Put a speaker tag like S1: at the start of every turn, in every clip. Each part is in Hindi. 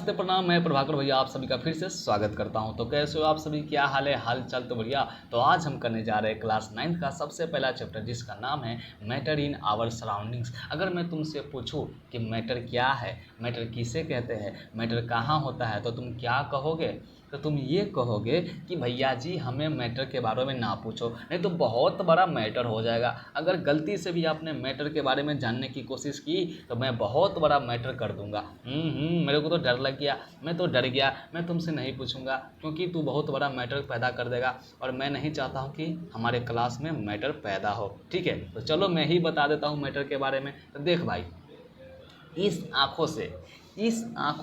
S1: नमस्ते प्रणाम, मैं प्रभाकर भैया आप सभी का फिर से स्वागत करता हूं। तो कैसे हो आप सभी, क्या हाल है? हाल चाल तो बढ़िया। तो आज हम करने जा रहे हैं क्लास 9 का सबसे पहला चैप्टर जिसका नाम है मैटर इन आवर सराउंडिंग्स। अगर मैं तुमसे पूछूं कि मैटर क्या है, मैटर किसे कहते हैं, मैटर कहाँ होता है, तो तुम क्या कहोगे? तो तुम ये कहोगे कि भैया जी हमें मैटर के बारे में ना पूछो, नहीं तो बहुत बड़ा मैटर हो जाएगा। अगर गलती से भी आपने मैटर के बारे में जानने की कोशिश की तो मैं बहुत बड़ा मैटर कर दूंगा। मेरे को तो डर लग गया, मैं तो डर गया, मैं तुमसे नहीं पूछूंगा क्योंकि तू बहुत बड़ा मैटर पैदा कर देगा और मैं नहीं चाहता हूँ कि हमारे क्लास में मैटर पैदा हो। ठीक है, तो चलो मैं ही बता देता हूँ मैटर के बारे में। तो देख भाई, इस आँखों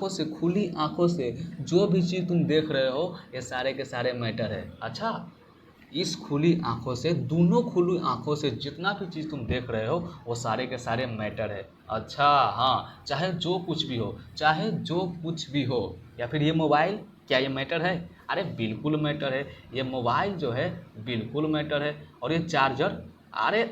S1: से खुली आँखों से जो भी चीज़ तुम देख रहे हो ये सारे के सारे मैटर है। अच्छा, इस खुली आँखों से, दोनों खुली आँखों से जितना भी चीज़ तुम देख रहे हो वो सारे के सारे मैटर है। अच्छा हाँ, चाहे जो कुछ भी हो, चाहे जो कुछ भी हो। या फिर ये मोबाइल, क्या ये मैटर है? अरे बिल्कुल मैटर है। ये मोबाइल जो है बिल्कुल मैटर है। और ये चार्जर, अरे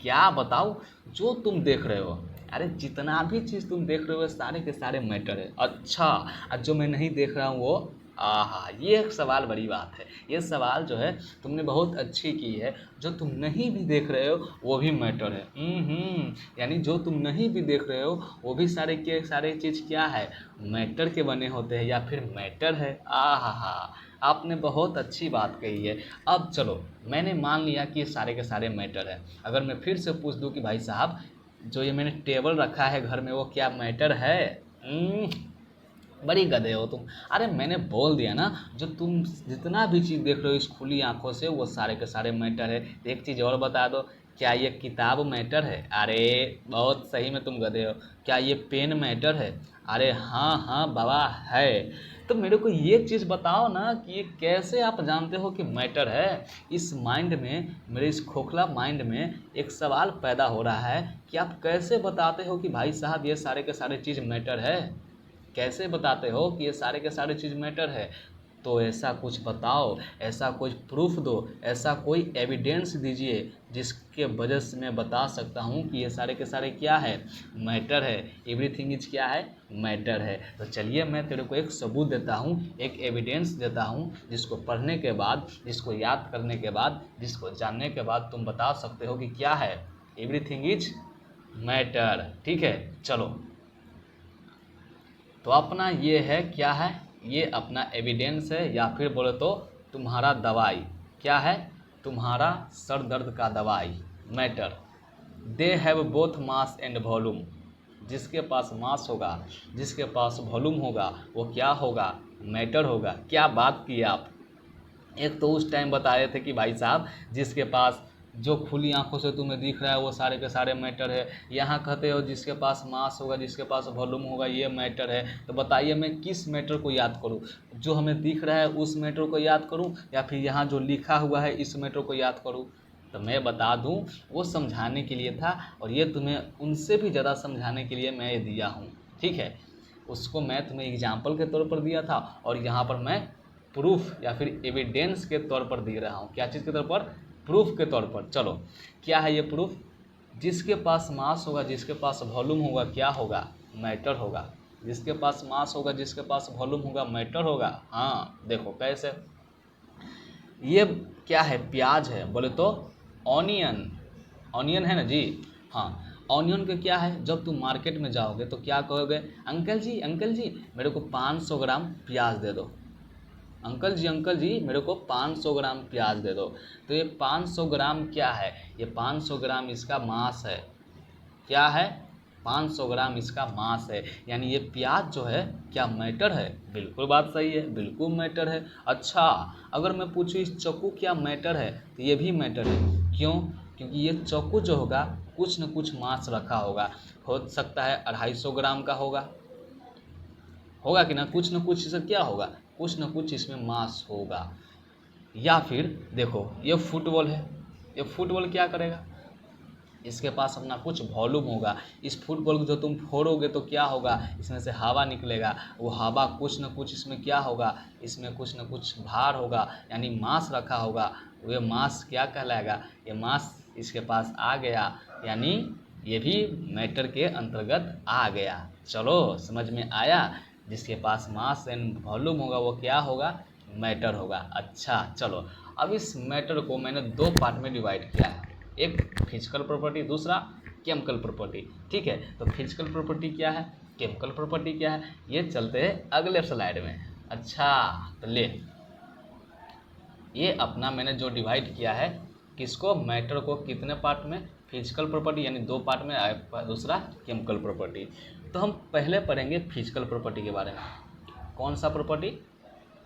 S1: क्या बताओ, जो तुम देख रहे हो, अरे जितना भी चीज़ तुम देख रहे हो सारे के सारे मैटर है। अच्छा, और जो मैं नहीं देख रहा हूँ वो, आहा, ये एक सवाल बड़ी बात है। ये सवाल जो है तुमने बहुत अच्छी की है। जो तुम नहीं भी देख रहे हो वो भी मैटर है। यानी जो तुम नहीं भी देख रहे हो वो भी सारे के सारे चीज़ क्या है, मैटर के बने होते हैं या फिर मैटर है। आहा, आपने बहुत अच्छी बात कही है। अब चलो, मैंने मान लिया कि ये सारे के सारे मैटर है। अगर मैं फिर से पूछ दूं कि भाई साहब जो ये मैंने टेबल रखा है घर में वो क्या मैटर है? बड़ी गधे हो तुम। अरे मैंने बोल दिया ना, जो तुम जितना भी चीज़ देख रहे हो इस खुली आंखों से वो सारे के सारे मैटर है। एक चीज़ और बता दो, क्या ये किताब मैटर है? अरे बहुत सही में तुम गधे हो। क्या ये पेन मैटर है? अरे हाँ हाँ बाबा है। तो मेरे को ये चीज़ बताओ ना कि ये कैसे आप जानते हो कि मैटर है? इस माइंड में, मेरे इस खोखला माइंड में एक सवाल पैदा हो रहा है कि आप कैसे बताते हो कि भाई साहब ये सारे के सारे चीज़ मैटर है? कैसे बताते हो कि ये सारे के सारे चीज़ मैटर है? तो ऐसा कुछ बताओ, ऐसा कोई प्रूफ दो, ऐसा कोई एविडेंस दीजिए जिसके वजह से मैं बता सकता हूँ कि ये सारे के सारे क्या है, मैटर है। एवरीथिंग इज क्या है, मैटर है। तो चलिए मैं तेरे को एक सबूत देता हूँ, एक एविडेंस देता हूँ जिसको पढ़ने के बाद, जिसको याद करने के बाद, जिसको जानने के बाद तुम बता सकते हो कि क्या है, एवरीथिंग इज मैटर। ठीक है, चलो। तो अपना ये है, क्या है, ये अपना एविडेंस है या फिर बोले तो तुम्हारा दवाई। क्या है? तुम्हारा सर दर्द का दवाई, matter. They have both mass and volume. जिसके पास मास होगा, जिसके पास वॉल्यूम होगा वो क्या होगा, मैटर होगा। क्या बात की आप। एक तो उस टाइम बता रहे थे कि भाई साहब जिसके पास, जो खुली आंखों से तुम्हें दिख रहा है वो सारे के सारे मैटर है। यहाँ कहते हो जिसके पास मास होगा, जिसके पास वॉल्यूम होगा, ये मैटर है। तो बताइए मैं किस मैटर को याद करूँ? जो हमें दिख रहा है उस मैटर को याद करूँ या फिर यहाँ जो लिखा हुआ है इस मैटर को याद करूँ? तो मैं बता दूं, वो समझाने के लिए था और ये तुम्हें उनसे भी ज़्यादा समझाने के लिए मैं ये दिया हूँ। ठीक है, उसको मैं तुम्हें एग्जाम्पल के तौर पर दिया था और यहाँ पर मैं प्रूफ या फिर एविडेंस के तौर पर दे रहा हूँ। क्या चीज़ के तौर पर? प्रूफ के तौर पर। चलो, क्या है ये प्रूफ? जिसके पास मास होगा, जिसके पास वॉल्यूम होगा, क्या होगा, मैटर होगा। जिसके पास मास होगा, जिसके पास वॉल्यूम होगा, मैटर होगा। हाँ देखो कैसे। ये क्या है, प्याज है, बोले तो ऑनियन। ऑनियन है ना जी। हाँ, ऑनियन का क्या है, जब तुम मार्केट में जाओगे तो क्या कहोगे, अंकल जी अंकल जी मेरे को 500 ग्राम प्याज दे दो। अंकल जी मेरे को 500 ग्राम प्याज दे दो। तो ये 500 ग्राम क्या है, ये 500 ग्राम इसका मास है। क्या है? 500 ग्राम इसका मास है। यानी ये प्याज जो है क्या मैटर है? बिल्कुल बात सही है, बिल्कुल मैटर है। अच्छा, अगर मैं पूछूँ इस चाकू क्या मैटर है, तो ये भी मैटर है। क्यों? क्योंकि ये चाकू जो होगा कुछ न कुछ मास रखा होगा। हो सकता है 250 ग्राम का होगा, होगा कि ना, कुछ न कुछ इससे क्या होगा, कुछ न कुछ इसमें मास होगा। या फिर देखो ये फुटबॉल है, ये फुटबॉल क्या करेगा, इसके पास अपना कुछ वॉल्यूम होगा। इस फुटबॉल को जो तुम फोड़ोगे तो क्या होगा, इसमें से हवा निकलेगा। वो हवा कुछ न कुछ इसमें क्या होगा, इसमें कुछ न कुछ भार होगा, यानी मास रखा होगा। वो मास क्या कहलाएगा, ये मास इसके पास आ गया, यानी ये भी मैटर के अंतर्गत आ गया। चलो समझ में आया। जिसके पास मास एंड वॉल्यूम होगा वो क्या होगा, मैटर होगा। अच्छा चलो, अब इस मैटर को मैंने दो पार्ट में डिवाइड किया है, एक फिजिकल प्रॉपर्टी, दूसरा केमिकल प्रॉपर्टी। ठीक है, तो फिजिकल प्रॉपर्टी क्या है, केमिकल प्रॉपर्टी क्या है, ये चलते हैं अगले स्लाइड में। अच्छा तो ले, ये अपना मैंने जो डिवाइड किया है किसको, मैटर को कितने पार्ट में, फिजिकल प्रॉपर्टी यानी दो पार्ट में, दूसरा केमिकल प्रॉपर्टी। तो हम पहले पढ़ेंगे फिजिकल प्रॉपर्टी के बारे में। कौन सा प्रॉपर्टी,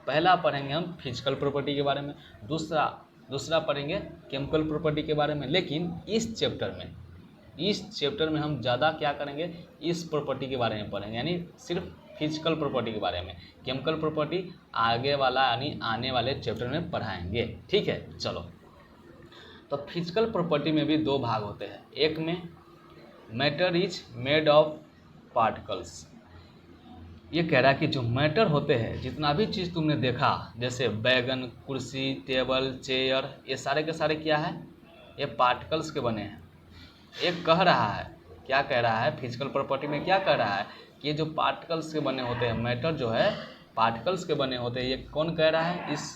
S1: पहला पढ़ेंगे हम फिजिकल प्रॉपर्टी के बारे में, दूसरा पढ़ेंगे केमिकल प्रॉपर्टी के बारे में। लेकिन इस चैप्टर में हम ज़्यादा क्या करेंगे, इस प्रॉपर्टी के बारे में पढ़ेंगे, यानी सिर्फ फिजिकल प्रॉपर्टी के बारे में। केमिकल प्रॉपर्टी आगे वाला यानी आने वाले चैप्टर में पढ़ाएंगे। ठीक है चलो, तो फिजिकल प्रॉपर्टी में भी दो भाग होते हैं। एक में matter is made of particles, ये कह रहा है कि जो मैटर होते हैं, जितना भी चीज़ तुमने देखा, जैसे बैगन, कुर्सी, टेबल, चेयर, ये सारे के सारे क्या है, ये पार्टिकल्स के बने हैं। एक कह रहा है, क्या कह रहा है, फिजिकल प्रॉपर्टी में क्या कह रहा है कि ये जो पार्टिकल्स के बने होते हैं, मैटर जो है पार्टिकल्स के बने होते हैं, ये कौन कह रहा है, इस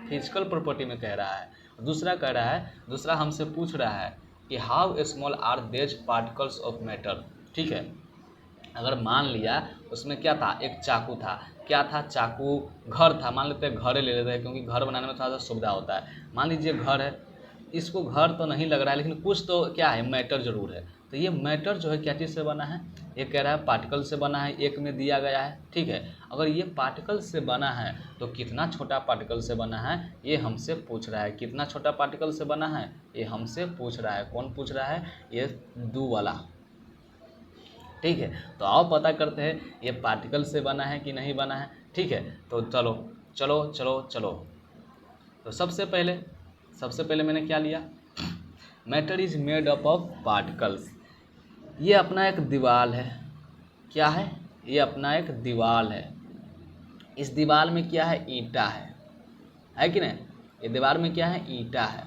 S1: फिजिकल प्रॉपर्टी में कह रहा है। दूसरा कह रहा है, दूसरा हमसे पूछ रहा है कि हाउ स्मॉल आर देज पार्टिकल्स ऑफ मैटर। ठीक है, अगर मान लिया उसमें क्या था, एक चाकू था, क्या था, चाकू, घर था, मान लेते हैं घर ले लेते हैं क्योंकि घर बनाने में थोड़ा सा सुविधा होता है। मान लीजिए घर है, इसको घर तो नहीं लग रहा है लेकिन कुछ तो क्या है, मैटर जरूर है। तो ये मैटर जो है क्या चीज़ से बना है, ये कह रहा है पार्टिकल से बना है, एक में दिया गया है। ठीक है, अगर ये पार्टिकल से बना है तो कितना छोटा पार्टिकल से बना है, ये हमसे पूछ रहा है। कितना छोटा पार्टिकल से बना है, ये हमसे पूछ रहा है। कौन पूछ रहा है, ये दू वाला। ठीक है, तो आओ पता करते हैं ये पार्टिकल से बना है कि नहीं बना है। ठीक है, तो चलो चलो चलो चलो, तो सबसे पहले मैंने क्या लिया, matter is made up of particles. ये अपना एक दीवार है, क्या है, ये अपना एक दीवार है। इस दीवार में क्या है, ईंटा है कि नहीं, ये दीवार में क्या है, ईंटा है।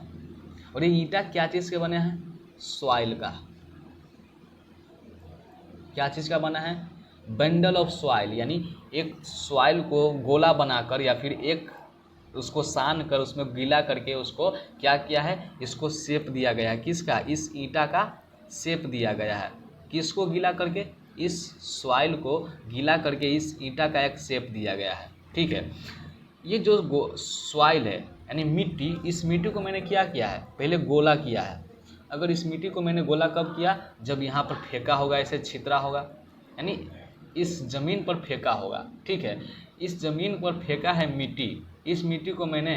S1: और ये ईंटा क्या चीज़ के बने हैं, सॉइल का। क्या चीज़ का बना है, बंडल ऑफ सॉइल, यानी एक सॉइल को गोला बनाकर या फिर एक उसको सान कर उसमें गीला करके उसको क्या किया है, इसको शेप दिया गया है। किसका, इस ईंटा का शेप दिया गया है। किसको गीला करके, इस सॉइल को गीला करके इस ईंटा का एक शेप दिया गया है। ठीक है, ये जो सॉइल है यानी मिट्टी, इस मिट्टी को मैंने क्या किया है, पहले गोला किया है। अगर इस मिट्टी को मैंने गोला कब किया, जब यहाँ पर फेंका होगा, ऐसे छितरा होगा, यानी इस ज़मीन पर फेंका होगा। ठीक है, इस ज़मीन पर फेंका है मिट्टी, इस मिट्टी को मैंने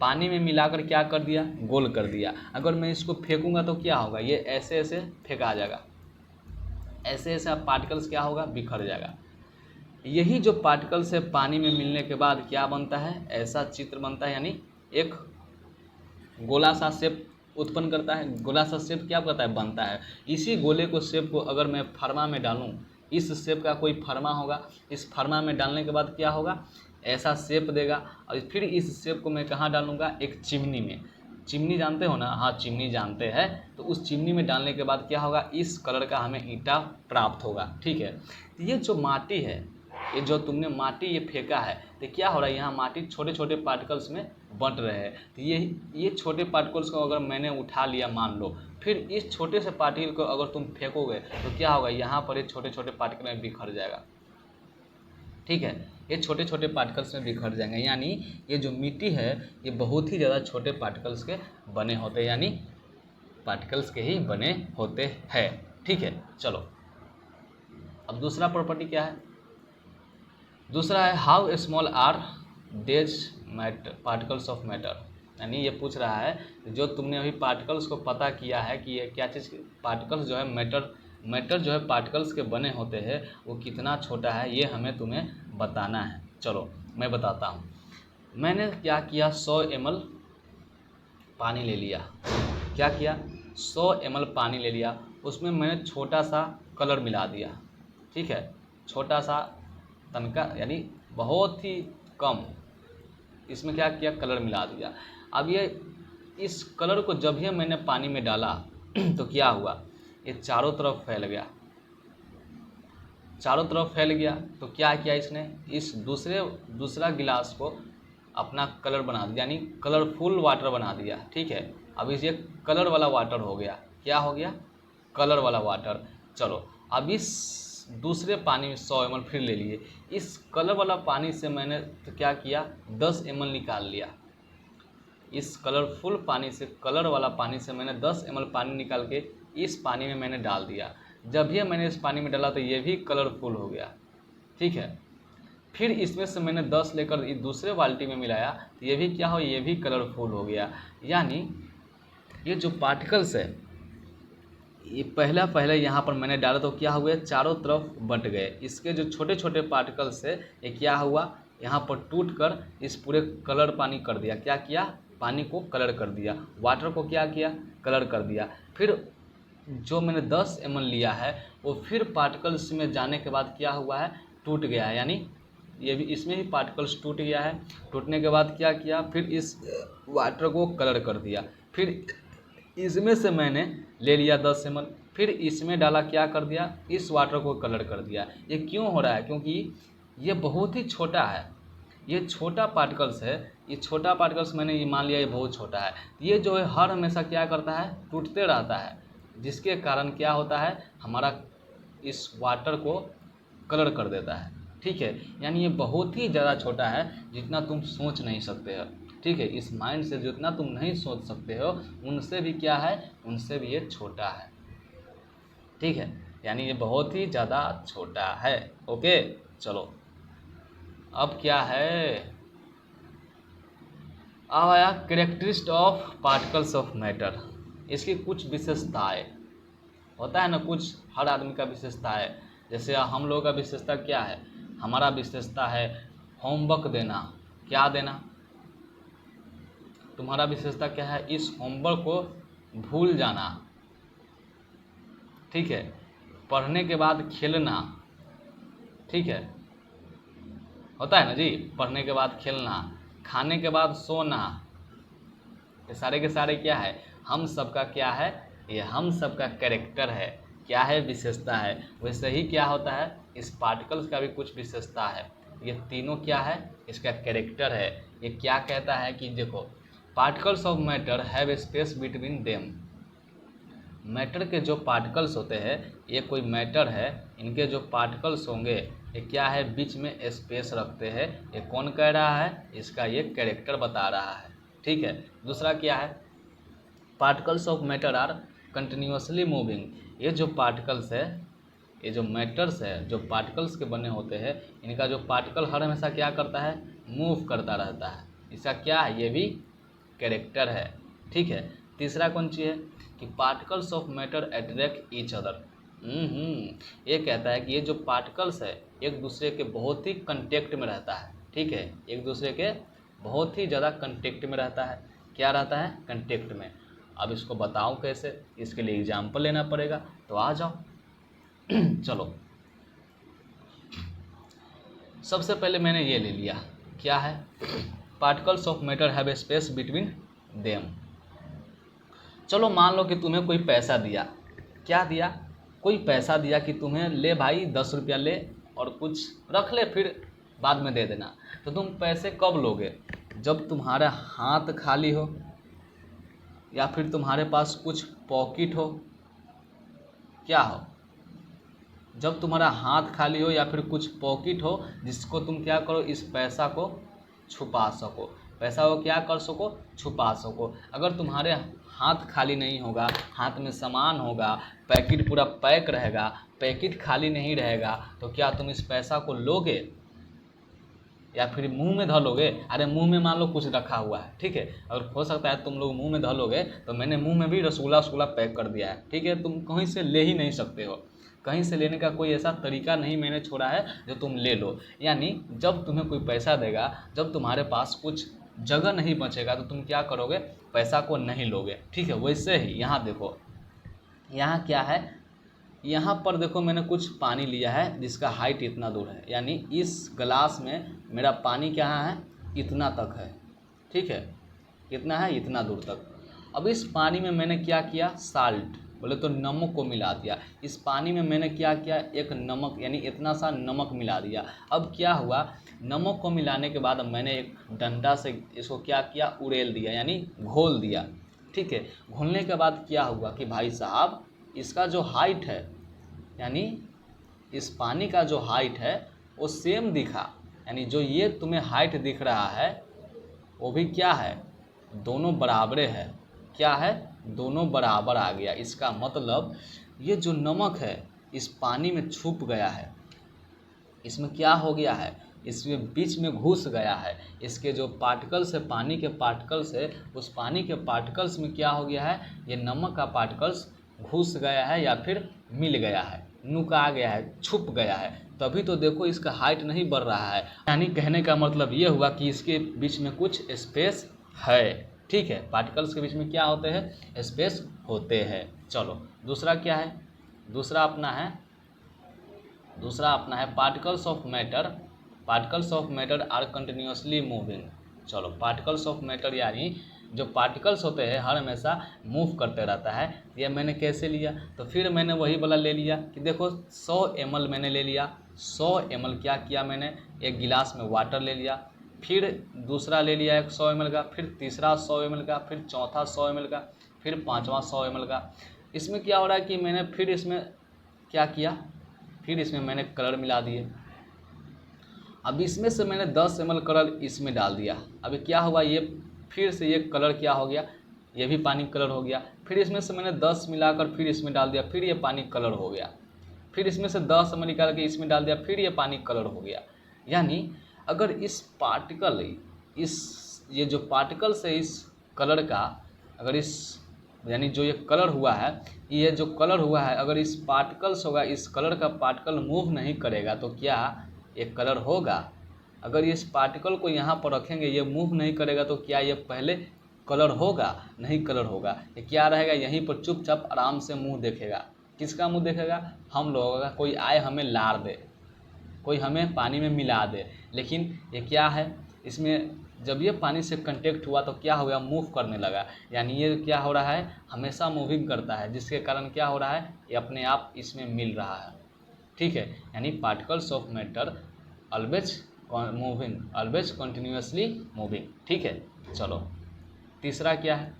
S1: पानी में मिलाकर क्या कर दिया, गोल कर दिया। अगर मैं इसको फेंकूंगा तो क्या होगा, ये ऐसे ऐसे फेंका जाएगा, ऐसे ऐसे पार्टिकल्स क्या होगा, बिखर जाएगा। यही जो पार्टिकल्स है पानी में मिलने के बाद क्या बनता है, ऐसा चित्र बनता है, यानी एक गोला सा शेप उत्पन्न करता है। गोला सा शेप क्या करता है, बनता है। इसी गोले को शेप को अगर मैं फर्मा में डालूं, इस शेप का कोई फर्मा होगा, इस फर्मा में डालने के बाद क्या होगा, ऐसा शेप देगा। और फिर इस शेप को मैं कहाँ डालूंगा, एक चिमनी में। चिमनी जानते हो ना, हाँ चिमनी जानते हैं। तो उस चिमनी में डालने के बाद क्या होगा, इस कलर का हमें ईंटा प्राप्त होगा। ठीक है, तो ये जो माटी है, ये जो तुमने माटी ये फेंका है, तो क्या हो रहा है, यहाँ माटी छोटे छोटे पार्टिकल्स में बंट रहे हैं। तो ये छोटे पार्टिकल्स को अगर मैंने उठा लिया मान लो, फिर इस छोटे से पार्टिकल को अगर तुम फेंकोगे तो क्या होगा, यहाँ पर ये छोटे छोटे पार्टिकल में बिखर जाएगा। ठीक है, ये छोटे छोटे पार्टिकल्स में बिखर जाएंगे। यानी ये जो मिट्टी है ये बहुत ही ज़्यादा छोटे पार्टिकल्स के बने होते हैं, यानी पार्टिकल्स के ही बने होते हैं। ठीक है, चलो अब दूसरा प्रॉपर्टी क्या है, दूसरा है हाउ स्मॉल आर देज मैटर पार्टिकल्स ऑफ मैटर। यानी ये पूछ रहा है जो तुमने अभी पार्टिकल्स को पता किया है कि ये क्या चीज़, पार्टिकल्स जो है मैटर जो है पार्टिकल्स के बने होते हैं, वो कितना छोटा है, ये हमें तुम्हें बताना है। चलो मैं बताता हूँ। मैंने क्या किया, 100 ml पानी ले लिया। क्या किया, 100 ml पानी ले लिया, उसमें मैंने छोटा सा कलर मिला दिया। ठीक है, छोटा सा तनका, यानी बहुत ही कम, इसमें क्या किया, कलर मिला दिया। अब ये इस कलर को जब ही मैंने पानी में डाला तो क्या हुआ, ये चारों तरफ फैल गया। चारों तरफ फैल गया। तो क्या किया इसने, इस दूसरा गिलास को अपना कलर बना दिया, यानी कलरफुल वाटर बना दिया। ठीक है, अब इस ये कलर वाला वाटर हो गया। क्या हो गया, कलर वाला वाटर। चलो अब इस दूसरे पानी में 100 ml फिर ले लिए। इस कलर वाला पानी से मैंने तो क्या किया, 10 ml निकाल लिया। इस कलरफुल पानी से, कलर वाला पानी से मैंने 10 ml पानी निकाल के इस पानी में मैंने डाल दिया। जब भी मैंने इस पानी में डाला तो ये भी कलरफुल हो गया। ठीक है, फिर इसमें से मैंने 10 लेकर इस दूसरे बाल्टी में मिलाया तो ये भी क्या हो, ये भी कलरफुल हो गया। यानी ये जो पार्टिकल्स है, ये पहला यहाँ पर मैंने डाला तो क्या हुआ, चारों तरफ बंट गए। इसके जो छोटे छोटे पार्टिकल्स है ये क्या हुआ, यहाँ पर टूट कर इस पूरे कलर पानी कर दिया। क्या किया, पानी को कलर कर दिया, वाटर को क्या किया, कलर कर दिया। फिर जो मैंने 10 ml लिया है वो फिर पार्टिकल्स में जाने के बाद क्या हुआ है, टूट गया है। यानी ये भी, इसमें भी पार्टिकल्स टूट गया है। टूटने के बाद क्या किया, फिर इस वाटर को कलर कर दिया। फिर इसमें से मैंने ले लिया 10 ml, फिर इसमें डाला, क्या कर दिया, इस वाटर को कलर कर दिया। ये क्यों हो रहा है, क्योंकि ये बहुत ही छोटा है, ये छोटा पार्टिकल्स है। ये छोटा पार्टिकल्स मैंने ये मान लिया ये बहुत छोटा है। ये जो है हर हमेशा क्या करता है, टूटते रहता है, जिसके कारण क्या होता है, हमारा इस वाटर को कलर कर देता है। ठीक है, यानी ये बहुत ही ज़्यादा छोटा है, जितना तुम सोच नहीं सकते हो। ठीक है, इस माइंड से जितना तुम नहीं सोच सकते हो उनसे भी क्या है, उनसे भी ये छोटा है। ठीक है, यानी ये बहुत ही ज़्यादा छोटा है। ओके, चलो अब क्या है, अब आया characteristic of particles of matter. इसकी कुछ विशेषताएं होता है ना, कुछ हर आदमी का विशेषता है। जैसे हम लोगों का विशेषता क्या है, हमारा विशेषता है होमवर्क देना। क्या देना, तुम्हारा विशेषता क्या है, इस होमवर्क को भूल जाना। ठीक है, पढ़ने के बाद खेलना। ठीक है, होता है ना जी, पढ़ने के बाद खेलना, खाने के बाद सोना। ये सारे के सारे क्या है, हम सबका क्या है, ये हम सबका कैरेक्टर है। क्या है, विशेषता है। वैसे ही क्या होता है, इस पार्टिकल्स का भी कुछ विशेषता है। ये तीनों क्या है, इसका कैरेक्टर है। ये क्या कहता है कि देखो, particles of matter have space between them. Matter के जो पार्टिकल्स होते हैं, ये कोई मैटर है, इनके जो पार्टिकल्स होंगे ये क्या है, बीच में स्पेस रखते हैं। ये कौन कह रहा है, इसका ये कैरेक्टर बता रहा है। ठीक है, दूसरा क्या है, particles of matter are continuously moving. ये जो पार्टिकल्स है, ये जो मैटर्स है, जो पार्टिकल्स के बने होते हैं, इनका जो पार्टिकल हर हमेशा क्या करता है, मूव करता रहता है। इसका क्या है, ये भी कैरेक्टर है। ठीक है, तीसरा कौन चीज़ है कि particles of matter attract each other. ये कहता है कि ये जो पार्टिकल्स है एक दूसरे के बहुत ही कंटेक्ट में रहता है। ठीक है, एक दूसरे के बहुत ही ज़्यादा कंटेक्ट में रहता है। क्या रहता है, कंटेक्ट में। अब इसको बताऊं कैसे, इसके लिए एग्जाम्पल लेना पड़ेगा, तो आ जाओ। चलो, सबसे पहले मैंने ये ले लिया, क्या है, particles of matter have a space between them. चलो मान लो कि तुम्हें कोई पैसा दिया, क्या दिया, कोई पैसा दिया कि तुम्हें ले भाई 10 रुपया ले और कुछ रख ले, फिर बाद में दे देना। तो तुम पैसे कब लोगे, जब तुम्हारा हाथ खाली हो या फिर तुम्हारे पास कुछ पॉकेट हो। क्या हो, जब तुम्हारा हाथ खाली हो या फिर कुछ पॉकेट हो, जिसको तुम क्या करो, इस पैसा को छुपा सको, पैसा को क्या कर सको, छुपा सको। अगर तुम्हारे हाथ खाली नहीं होगा, हाथ में सामान होगा, पैकेट पूरा पैक रहेगा, पैकेट खाली नहीं रहेगा, तो क्या तुम इस पैसा को लोगे या फिर मुंह में धलोगे। अरे मुंह में मान लो कुछ रखा हुआ है, ठीक है, और हो सकता है तुम लोग मुंह में धलोगे, तो मैंने मुंह में भी रसगुल्ला पैक कर दिया है। ठीक है, तुम कहीं से ले ही नहीं सकते हो, कहीं से लेने का कोई ऐसा तरीका नहीं मैंने छोड़ा है जो तुम ले लो। यानी जब तुम्हें कोई पैसा देगा, जब तुम्हारे पास कुछ जगह नहीं बचेगा, तो तुम क्या करोगे, पैसा को नहीं लोगे। ठीक है, वैसे ही यहाँ देखो, यहाँ क्या है, यहाँ पर देखो मैंने कुछ पानी लिया है जिसका हाइट इतना दूर है, यानी इस गिलास में मेरा पानी क्या है, इतना तक है। ठीक है, कितना है, इतना दूर तक। अब इस पानी में मैंने क्या किया, साल्ट, बोले तो नमक को मिला दिया। इस पानी में मैंने क्या किया, एक नमक यानी इतना सा नमक मिला दिया। अब क्या हुआ, नमक को मिलाने के बाद मैंने एक डंडा से इसको क्या किया, उड़ेल दिया यानी घोल दिया। ठीक है, घोलने के बाद क्या हुआ कि भाई साहब इसका जो हाइट है यानी इस पानी का जो हाइट है वो सेम दिखा, यानी जो ये तुम्हें हाइट दिख रहा है वो भी क्या है, दोनों बराबरे है। क्या है, दोनों बराबर आ गया। इसका मतलब ये जो नमक है इस पानी में छुप गया है, इसमें क्या हो गया है, इसमें बीच में घुस गया है। इसके जो पार्टिकल्स है, पानी के पार्टिकल्स है, उस पानी के पार्टिकल्स में क्या हो गया है, ये नमक का पार्टिकल्स घुस गया है या फिर मिल गया है, नुका गया है, छुप गया है। तभी तो देखो इसका हाइट नहीं बढ़ रहा है। यानी कहने का मतलब ये हुआ कि इसके बीच में कुछ स्पेस है। ठीक है, पार्टिकल्स के बीच में क्या होते हैं, स्पेस होते हैं। चलो दूसरा क्या है, दूसरा अपना है particles of matter are continuously moving. चलो पार्टिकल्स ऑफ मैटर यानी जो पार्टिकल्स होते हैं हर हमेशा मूव करते रहता है। ये मैंने कैसे लिया, तो फिर मैंने वही वाला ले लिया कि देखो 100 ml मैंने ले लिया। 100 ml क्या किया मैंने, एक गिलास में वाटर ले लिया, फिर दूसरा ले लिया एक 100 ml का, फिर तीसरा 100 ml का, फिर चौथा 100 ml का, फिर पाँचवा 100 ml का। इसमें क्या हो रहा है कि मैंने फिर इसमें क्या किया, फिर इसमें मैंने कलर मिला दिए। अब इसमें से मैंने 10 ml कलर इसमें डाल दिया। अभी क्या हुआ, ये फिर से ये कलर क्या हो गया, ये भी पानी कलर हो गया। फिर इसमें से मैंने 10 मिलाकर फिर इसमें डाल दिया, फिर ये पानी कलर हो गया। फिर इसमें से 10 ml निकाल के इसमें डाल दिया, फिर ये पानी कलर हो गया। यानी अगर इस पार्टिकल, ये जो पार्टिकल्स है इस कलर का, अगर इस यानी जो ये कलर हुआ है, ये जो कलर हुआ है अगर इस पार्टिकल्स होगा, इस कलर का पार्टिकल मूव नहीं करेगा तो क्या ये कलर होगा। अगर इस पार्टिकल को यहाँ पर रखेंगे, ये मूव नहीं करेगा तो क्या ये पहले कलर होगा, नहीं कलर होगा। ये क्या रहेगा, यहीं पर चुपचाप आराम से मुंह देखेगा। किसका मुंह देखेगा, हम लोगों का। कोई आए हमें लार दे, कोई हमें पानी में मिला दे, लेकिन ये क्या है, इसमें जब ये पानी से कांटेक्ट हुआ तो क्या हो गया, मूव करने लगा। यानी ये क्या हो रहा है, हमेशा मूविंग करता है, जिसके कारण क्या हो रहा है, ये अपने आप इसमें मिल रहा है। ठीक है, यानी particles of matter always moving, always continuously moving. ठीक है, चलो तीसरा क्या है,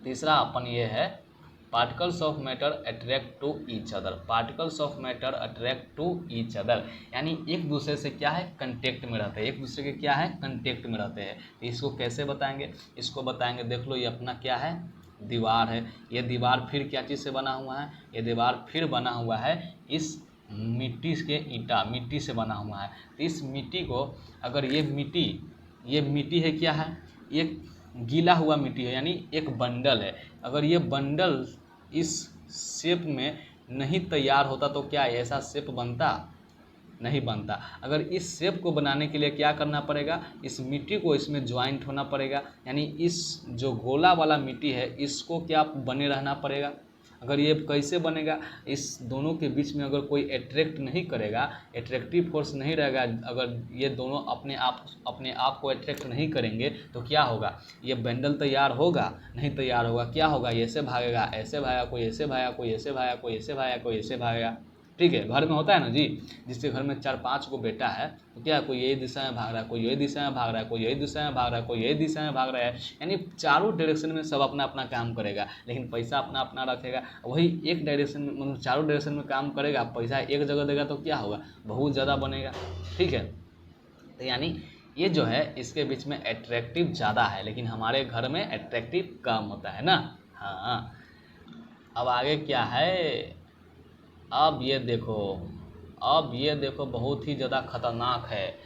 S1: तीसरा अपन ये है particles of matter attract to each other. Particles of matter attract to each other यानी एक दूसरे से क्या है, कंटेक्ट में रहते हैं, एक दूसरे के क्या है, कंटेक्ट में रहते हैं। इसको कैसे बताएंगे, इसको बताएंगे, देख लो ये अपना क्या है, दीवार है। ये दीवार फिर क्या चीज़ से बना हुआ है, ये दीवार फिर बना हुआ है इस मिट्टी के ईंटा, मिट्टी से बना हुआ है। तो इस मिट्टी को अगर ये मिट्टी है क्या है, एक गीला हुआ मिट्टी है, यानी एक बंडल है। अगर ये बंडल इस शेप में नहीं तैयार होता तो क्या ऐसा शेप बनता, नहीं बनता। अगर इस शेप को बनाने के लिए क्या करना पड़ेगा, इस मिट्टी को इसमें ज्वाइंट होना पड़ेगा, यानी इस जो गोला वाला मिट्टी है इसको क्या बने रहना पड़ेगा। अगर ये कैसे बनेगा, इस दोनों के बीच में अगर कोई अट्रैक्ट नहीं करेगा, एट्रैक्टिव फोर्स नहीं रहेगा, अगर ये दोनों अपने आप को अट्रैक्ट नहीं करेंगे तो क्या होगा, ये बंडल तैयार होगा, नहीं तैयार होगा। क्या होगा, ये ऐसे भागेगा, ऐसे भागेगा, कोई ऐसे भागेगा, कोई ऐसे भागेगा, कोई ऐसे भागेगा, कोई ऐसे भागेगा। ठीक है, घर में होता है ना जी, जिसके घर में 4-5 को बेटा है तो क्या, कोई यही दिशा में भाग रहा है, कोई यही दिशा में भाग रहा है, कोई यही दिशा में भाग रहा है, कोई यही दिशा में भाग रहा है। यानी चारों डायरेक्शन में सब अपना अपना काम करेगा, लेकिन पैसा अपना अपना रखेगा। वही एक डायरेक्शन में, मतलब चारों डायरेक्शन में काम करेगा, पैसा एक जगह देगा तो क्या होगा, बहुत ज़्यादा बनेगा। ठीक है, तो यानी ये जो है इसके बीच में अट्रैक्टिव ज़्यादा है, लेकिन हमारे घर में अट्रैक्टिव कम होता है ना। हाँ, अब आगे क्या है, अब ये देखो बहुत ही ज़्यादा खतरनाक है।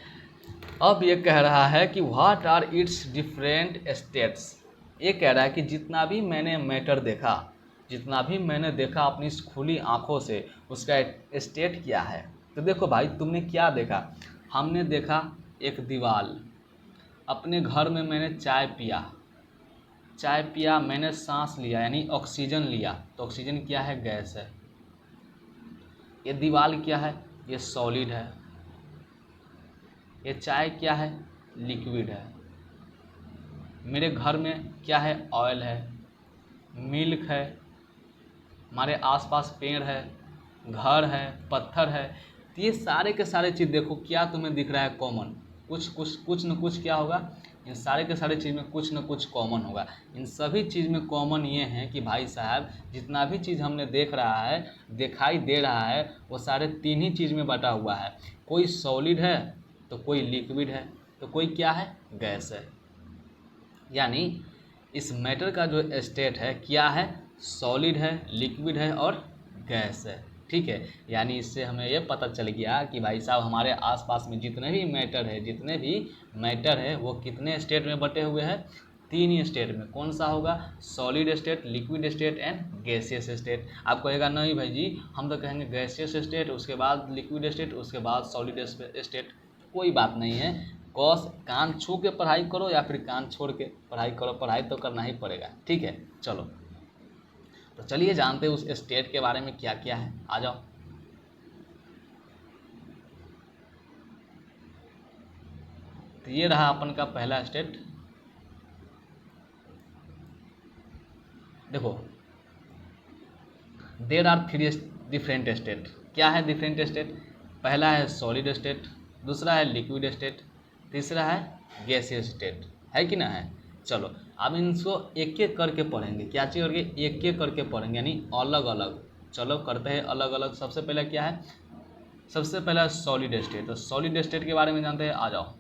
S1: अब ये कह रहा है कि what are its different states. ये कह रहा है कि जितना भी मैंने मैटर देखा, जितना भी मैंने देखा अपनी इस खुली आँखों से, उसका स्टेट क्या है। तो देखो भाई, तुमने क्या देखा, हमने देखा एक दीवार। अपने घर में मैंने चाय पिया, मैंने सांस लिया यानी ऑक्सीजन लिया, तो ऑक्सीजन क्या है, गैस है। ये दीवार क्या है, ये सॉलिड है। ये चाय क्या है, लिक्विड है। मेरे घर में क्या है, ऑयल है, मिल्क है, हमारे आसपास पेड़ है, घर है, पत्थर है, तो ये सारे के सारे चीज़ देखो क्या तुम्हें दिख रहा है कॉमन, कुछ न कुछ क्या होगा, इन सारे के सारे चीज़ में कुछ न कुछ कॉमन होगा। इन सभी चीज़ में कॉमन ये है कि भाई साहब जितना भी चीज़ हमने देख रहा है, दिखाई दे रहा है, वो सारे तीन ही चीज़ में बटा हुआ है। कोई सॉलिड है तो कोई लिक्विड है तो कोई क्या है, गैस है। यानी इस मैटर का जो स्टेट है क्या है, सॉलिड है, लिक्विड है और गैस है। ठीक है, यानी इससे हमें ये पता चल गया कि भाई साहब हमारे आसपास में जितने भी मैटर है वो कितने स्टेट में बटे हुए हैं, तीन ही स्टेट में। कौन सा होगा, solid state, liquid state and gaseous state. आप कहेगा नहीं भाई जी हम तो कहेंगे गैसियस स्टेट, उसके बाद लिक्विड स्टेट, उसके बाद सॉलिड स्टेट। कोई बात नहीं है, कॉस कान छू के पढ़ाई करो या फिर कान छोड़ के पढ़ाई करो, पढ़ाई तो करना ही पड़ेगा। ठीक है, चलो तो चलिए जानते हैं उस स्टेट के बारे में क्या क्या है। आ जाओ। तो ये रहा अपन का पहला स्टेट। देखो there are three different state. क्या है डिफरेंट स्टेट, पहला है सॉलिड स्टेट, दूसरा है लिक्विड स्टेट, तीसरा है गैसियस स्टेट, है कि ना है। चलो अब इनको एक एक करके पढ़ेंगे, क्या चीज़ करके, एक एक करके पढ़ेंगे यानी अलग अलग। चलो करते हैं अलग अलग। सबसे पहले क्या है, सबसे पहला सॉलिड स्टेट। तो सॉलिड स्टेट के बारे में जानते हैं, आ जाओ।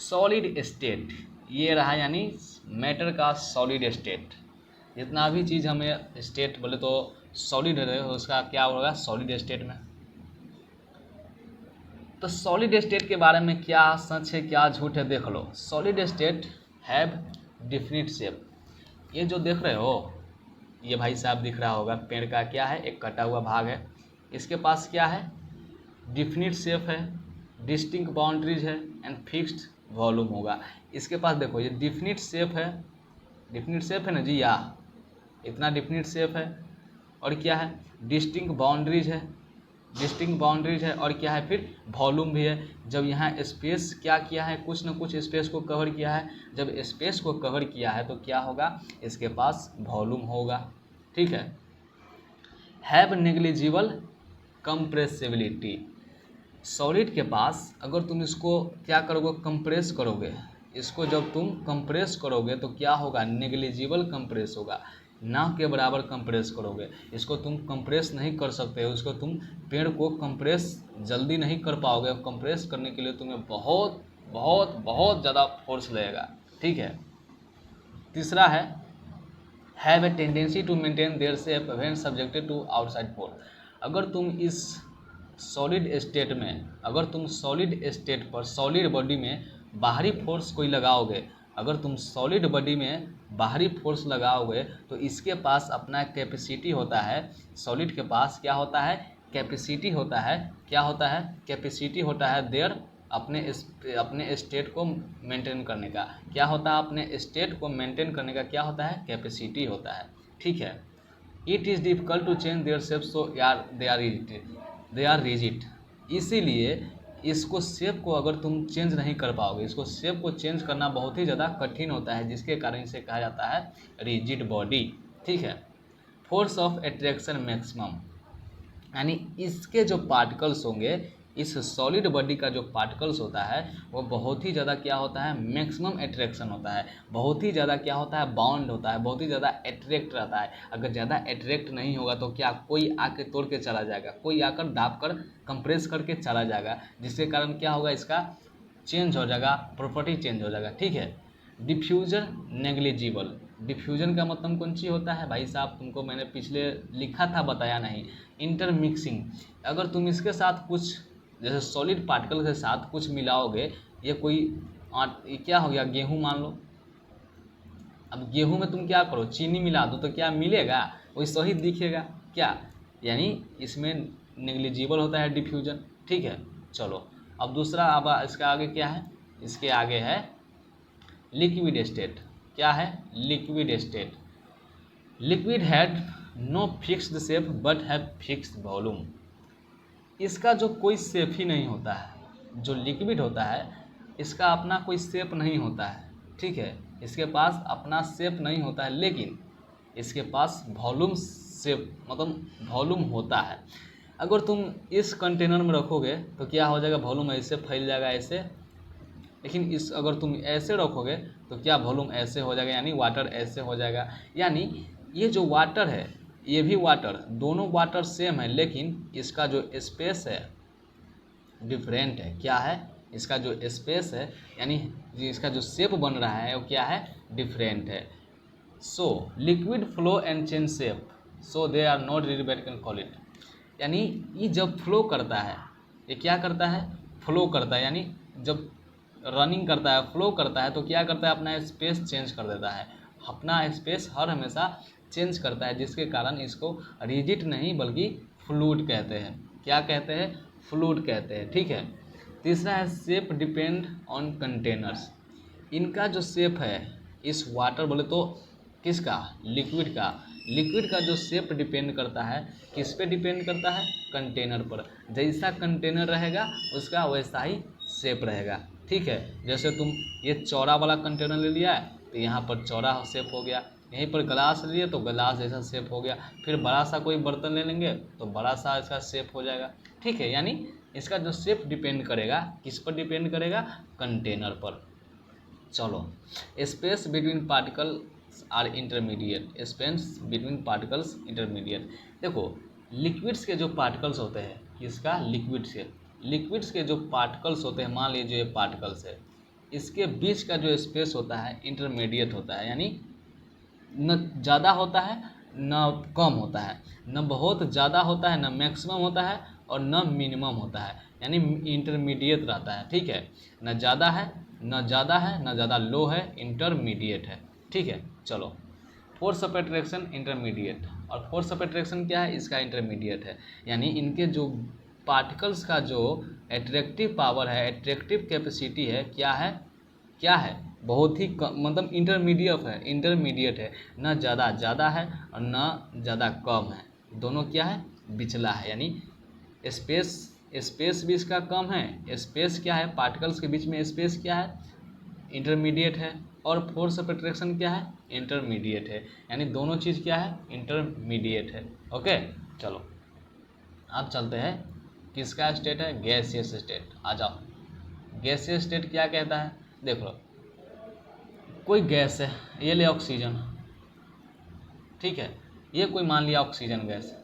S1: सॉलिड स्टेट ये रहा, यानी मैटर का सॉलिड स्टेट। जितना भी चीज़ हमें स्टेट बोले तो सॉलिड है उसका क्या होगा, सॉलिड स्टेट में। तो सॉलिड स्टेट के बारे में क्या सच है क्या झूठ है देख लो। Solid state have definite shape. ये जो देख रहे हो ये भाई साहब दिख रहा होगा, पेड़ का क्या है, एक कटा हुआ भाग है। इसके पास क्या है, डिफिनिट शेप है, डिस्टिंक्ट बाउंड्रीज है एंड फिक्स्ड वॉल्यूम होगा। इसके पास देखो ये डिफिनिट शेप है ना जी, या इतना डिफिनिट शेप है और क्या है, डिस्टिंक्ट बाउंड्रीज है और क्या है, फिर वॉल्यूम भी है। जब यहाँ स्पेस क्या किया है, कुछ न कुछ स्पेस को कवर किया है। जब स्पेस को कवर किया है तो क्या होगा, इसके पास वॉल्यूम होगा। ठीक है, हैव नेग्लिजिबल कंप्रेसिबिलिटी। सॉलिड के पास अगर तुम इसको क्या करोगे, कंप्रेस करोगे, इसको जब तुम कंप्रेस करोगे तो क्या होगा, नेग्लिजिबल कंप्रेस होगा, ना के बराबर कंप्रेस करोगे। इसको तुम कंप्रेस नहीं कर सकते हो, इसको तुम पेड़ को कंप्रेस जल्दी नहीं कर पाओगे। कंप्रेस करने के लिए तुम्हें बहुत बहुत बहुत ज़्यादा फोर्स लगेगा। ठीक है, तीसरा है have a tendency to maintain their shape when subjected to outside force. अगर तुम इस सॉलिड स्टेट में, अगर तुम सॉलिड स्टेट पर सॉलिड बॉडी में बाहरी फोर्स कोई लगाओगे, अगर तुम सॉलिड बॉडी में बाहरी फोर्स लगाओगे तो इसके पास अपना कैपेसिटी होता है। सॉलिड के पास क्या होता है, कैपेसिटी होता है। क्या होता है, कैपेसिटी होता है देयर अपने स्टेट को मेंटेन करने का। क्या होता है, अपने स्टेट को मेंटेन करने का क्या होता है, कैपेसिटी होता है। ठीक है, it is difficult to change their shape so they are rigid. इसीलिए इसको शेप को अगर तुम चेंज नहीं कर पाओगे, इसको शेप को चेंज करना बहुत ही ज़्यादा कठिन होता है, जिसके कारण इसे कहा जाता है रिजिड बॉडी। ठीक है, फोर्स ऑफ अट्रैक्शन मैक्सिमम, यानी इसके जो पार्टिकल्स होंगे, इस सॉलिड बॉडी का जो पार्टिकल्स होता है वो बहुत ही ज़्यादा क्या होता है, मैक्सिमम अट्रैक्शन होता है, बहुत ही ज़्यादा क्या होता है, बाउंड होता है, बहुत ही ज़्यादा अट्रैक्ट रहता है। अगर ज़्यादा अट्रैक्ट नहीं होगा तो क्या, कोई आके तोड़ के चला जाएगा, कोई आकर दाब कर कंप्रेस करके चला जाएगा, जिसके कारण क्या होगा, इसका चेंज हो जाएगा, प्रॉपर्टी चेंज हो जाएगा। ठीक है, डिफ्यूजन नेग्लिजिबल। डिफ्यूजन का मतलब कौन सी होता है भाई साहब, तुमको मैंने पिछले लिखा था, बताया नहीं। इंटरमिक्सिंग, अगर तुम इसके साथ कुछ जैसे सॉलिड पार्टिकल के साथ कुछ मिलाओगे, ये कोई ये क्या हो गया, गेहूं मान लो। अब गेहूं में तुम क्या करो, चीनी मिला दो तो क्या मिलेगा, वही सही दिखेगा क्या, यानी इसमें नेग्लिजिबल होता है डिफ्यूजन। ठीक है, चलो अब दूसरा, अब इसका आगे क्या है, इसके आगे है लिक्विड स्टेट। क्या है, liquid state. Liquid had no fixed shape but have fixed volume. इसका जो कोई शेप ही नहीं होता है, जो लिक्विड होता है इसका अपना कोई शेप नहीं होता है। ठीक है, इसके पास अपना शेप नहीं होता है, लेकिन इसके पास वॉल्यूम शेप मतलब वॉल्यूम होता है। अगर तुम इस कंटेनर में रखोगे तो क्या हो जाएगा, वॉल्यूम ऐसे फैल जाएगा ऐसे, लेकिन इस अगर तुम ऐसे रखोगे तो क्या वॉल्यूम ऐसे हो जाएगा, यानी वाटर ऐसे हो जाएगा। यानी ये जो वाटर है ये भी वाटर, दोनों वाटर सेम है, लेकिन इसका जो स्पेस है डिफरेंट है। क्या है, इसका जो स्पेस है यानी इसका जो शेप बन रहा है वो क्या है, डिफरेंट है। So liquid flow and change shape, so they are not relevant can call it. यानी ये जब फ्लो करता है, ये क्या करता है, फ्लो करता है, यानी जब रनिंग करता है, फ्लो करता है, तो क्या करता है, अपना स्पेस चेंज कर देता है, अपना स्पेस हर हमेशा चेंज करता है, जिसके कारण इसको रिजिड नहीं बल्कि फ्लूइड कहते हैं। क्या कहते हैं, फ्लूइड कहते हैं। ठीक है। तीसरा है शेप डिपेंड ऑन कंटेनर्स। इनका जो शेप है इस वाटर बोले तो किसका, लिक्विड का, लिक्विड का जो शेप डिपेंड करता है किस पे डिपेंड करता है, कंटेनर पर। जैसा कंटेनर रहेगा उसका वैसा ही शेप रहेगा। ठीक है। जैसे तुम ये चौड़ा वाला कंटेनर ले लिया है तो यहाँ पर चौड़ा शेप हो गया, यहीं पर ग्लास ले लिए तो ग्लास जैसा शेप हो गया, फिर बड़ा सा कोई बर्तन ले लेंगे तो बड़ा सा इसका शेप हो जाएगा। ठीक है। यानी इसका जो शेप डिपेंड करेगा किस पर डिपेंड करेगा, कंटेनर पर। चलो, space between particles are intermediate, space between particles intermediate. देखो लिक्विड्स के जो पार्टिकल्स होते हैं, किसका, लिक्विड्स के जो पार्टिकल्स होते हैं, मान लीजिए ये पार्टिकल्स है, इसके बीच का जो स्पेस होता है इंटरमीडिएट होता है, यानी न ज़्यादा होता है न कम होता है, न बहुत ज़्यादा होता है न मैक्सिमम होता है और न मिनिमम होता है, यानी इंटरमीडिएट रहता है। ठीक है। न ज़्यादा है न ज़्यादा लो है, इंटरमीडिएट है। ठीक है। चलो, फोर्स ऑफ अट्रैक्शन इंटरमीडिएट, और फोर्स ऑफ अट्रैक्शन क्या है, इसका इंटरमीडिएट है। यानी इनके जो पार्टिकल्स का जो एट्रैक्टिव पावर है, एट्रैक्टिव कैपेसिटी है, क्या है, बहुत ही मतलब इंटरमीडिएट है, न ज़्यादा है और न ज़्यादा कम है, दोनों क्या है, बिचला है। यानी स्पेस भी इसका कम है, स्पेस क्या है, पार्टिकल्स के बीच में स्पेस क्या है, इंटरमीडिएट है, और फोर्स ऑफ अट्रैक्शन क्या है, इंटरमीडिएट है। यानी दोनों चीज़ क्या है, इंटरमीडिएट है। ओके। चलो अब चलते हैं, किसका स्टेट है, गैसियस स्टेट। आ जाओ, गैसियस स्टेट क्या कहता है, देख लो, कोई गैस है, ये ले ऑक्सीजन, ठीक है, ये कोई मान लिया ऑक्सीजन गैस,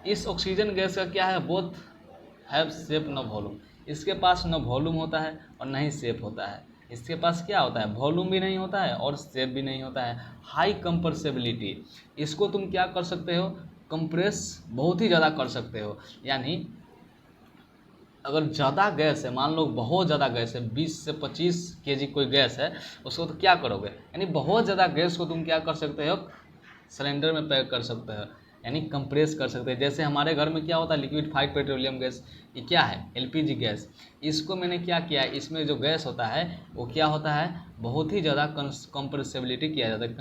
S1: इस ऑक्सीजन गैस का क्या है, बोथ हैव शेप न वॉल्यूम, इसके पास न वॉल्यूम होता है और न ही शेप होता है। इसके पास क्या होता है, वॉल्यूम भी नहीं होता है और शेप भी नहीं होता है। हाई कंप्रेसिबिलिटी, इसको तुम क्या कर सकते हो, कंप्रेस बहुत ही ज़्यादा कर सकते हो। यानी अगर ज़्यादा गैस है, मान लो बहुत ज़्यादा गैस है, 20 से 25 केजी कोई गैस है, उसको तो क्या करोगे, यानी बहुत ज़्यादा गैस को तुम क्या कर सकते हो, सिलेंडर में पैक कर सकते हो, यानी कंप्रेस कर सकते हैं। जैसे हमारे घर में क्या होता है, लिक्विफाइड पेट्रोलियम गैस, ये क्या है, एलपीजी गैस। इसको मैंने क्या किया है, इसमें जो गैस होता है वो क्या होता है, बहुत ही ज़्यादा कंप्रेसिबिलिटी किया जाता है,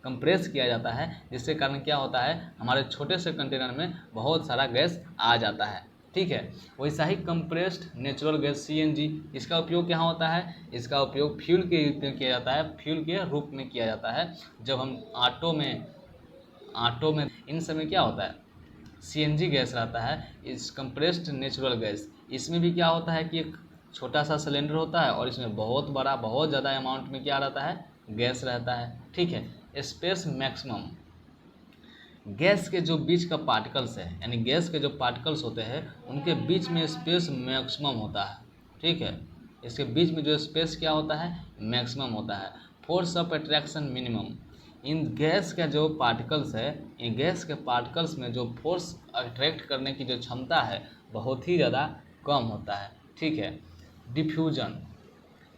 S1: कंप्रेस किया जाता है, जिसके कारण क्या होता है, हमारे छोटे से कंटेनर में बहुत सारा गैस आ जाता है। ठीक है। वैसा ही कंप्रेस्ड नेचुरल गैस सीएनजी, इसका उपयोग क्या होता है, इसका उपयोग फ्यूल के रूप में किया जाता है, फ्यूल के रूप में किया जाता है। जब हम ऑटो में इन समय क्या होता है, सीएनजी गैस रहता है, इस कंप्रेस्ड नेचुरल गैस, इसमें भी क्या होता है कि एक छोटा सा सिलेंडर होता है और इसमें बहुत बड़ा बहुत ज़्यादा अमाउंट में क्या रहता है, गैस रहता है। ठीक है। स्पेस मैक्सिमम, गैस के जो बीच का पार्टिकल्स है, यानी गैस के जो पार्टिकल्स होते हैं उनके बीच में स्पेस मैक्सिमम होता है। ठीक है। इसके बीच में जो स्पेस क्या होता है, मैक्सिमम होता है। Force of attraction minimum, in gas का जो पार्टिकल्स है, इन गैस के पार्टिकल्स में जो फोर्स अट्रैक्ट करने की जो क्षमता है बहुत ही ज़्यादा कम होता है। ठीक है। डिफ्यूजन,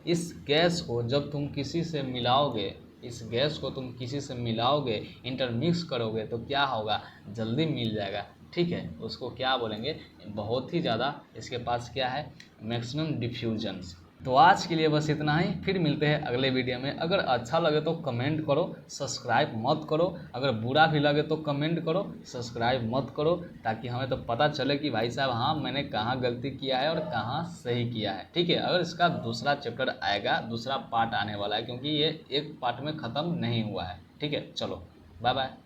S1: इस गैस को जब तुम किसी से मिलाओगे, इस गैस को तुम किसी से मिलाओगे, इंटरमिक्स करोगे तो क्या होगा, जल्दी मिल जाएगा। ठीक है। उसको क्या बोलेंगे, बहुत ही ज़्यादा इसके पास क्या है, मैक्सिमम डिफ्यूजन्स। तो आज के लिए बस इतना ही, फिर मिलते हैं अगले वीडियो में। अगर अच्छा लगे तो कमेंट करो, सब्सक्राइब मत करो, अगर बुरा भी लगे तो कमेंट करो, सब्सक्राइब मत करो, ताकि हमें तो पता चले कि भाई साहब हाँ मैंने कहाँ गलती किया है और कहाँ सही किया है। ठीक है। अगर इसका दूसरा चैप्टर आएगा, दूसरा पार्ट आने वाला है, क्योंकि ये एक पार्ट में ख़त्म नहीं हुआ है। ठीक है। चलो। Bye bye.